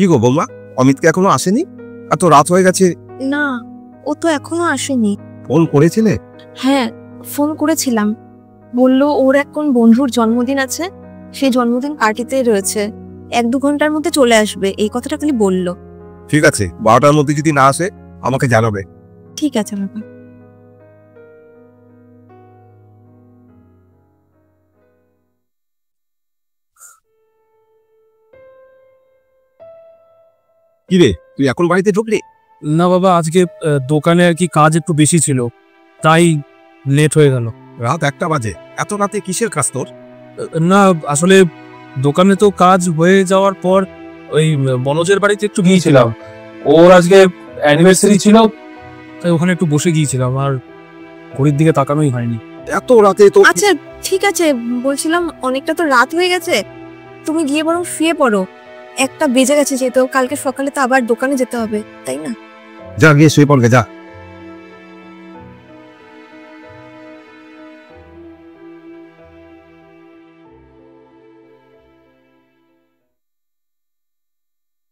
কি গো বৌমা, অমিতকে এখনো আসেনি? এত রাত হয়ে গেছে। না, ও তো এখনো আসেনি। ফোন করেছিলে? হ্যাঁ, ফোন করেছিলাম। বলল ওর এক কোন বন্ধুর জন্মদিন আছে, সেই জন্মদিন পার্টিতে রয়েছে, 1-2 ঘন্টার মধ্যে চলে আসবে, এই কথাটা খালি বলল। ঠিক আছে, 12টার মধ্যে যদি না আসে আমাকে জানাবে। ঠিক আছে বাবা। কি রে, তুই এখন বাড়িতে ঢুকলি? না বাবা, আজকে দোকানে আর কি কাজ একটু বেশি ছিল, তাই লেট হয়ে গেল। রাত 1টা বাজে, এত রাতে কিসের কাজ তোর? না আসলে দোকানে তো কাজ হয়ে যাওয়ার পর ওই বনজের বাড়িতে একটু গিয়েছিলাম, ওর আজকে অ্যানিভার্সারি ছিল, তাই ওখানে একটু বসে গিয়েছিলাম, আর ঘড়ির দিকে তাকানোই হয়নি। এত রাতে তো আচ্ছা ঠিক আছে, বলছিলাম অনেকটা তো রাত হয়ে গেছে, তুমি গিয়ে বরং শুয়ে পড়ো। 1টা বেজে গেছে, যেহেতু কালকে সকালে তো আবার দোকানে যেতে হবে, তাই না? যা গিয়ে শুয়ে পড়গে, যা।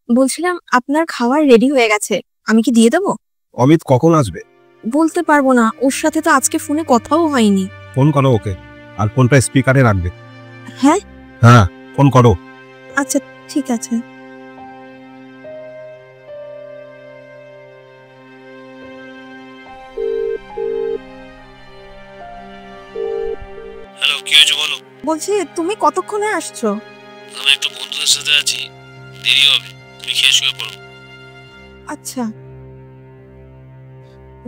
বলছিলাম আপনার খাবার রেডি হয়ে গেছে, আমি কি দিয়ে দেবো? অমিত কখন আসবে? বলতে পারবো না, ওর সাথে তো আজকে ফোনে কথাও হয়নি। ফোন করো ওকে, আর ফোনটা স্পিকারে রাখবে। হ্যাঁ হ্যাঁ, ফোন করো। আচ্ছা ঠিক আছে। হ্যালো, কি হয়েছে বলো? বলছি তুমি কতক্ষণে আসছো? আমি একটু বন্ধুদের সাথে আছি, দেরি হবে, তুমি খেয়ে শুয়ে পড়ো। আচ্ছা,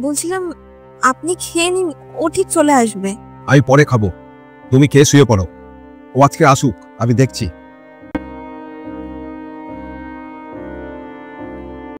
বলছিলাম আপনি খেয়ে নিন, ও ঠিক চলে আসবে। আমি পরে খাবো, তুমি খেয়ে শুয়ে পড়ো। ও আজকে আসুক, আমি দেখছি।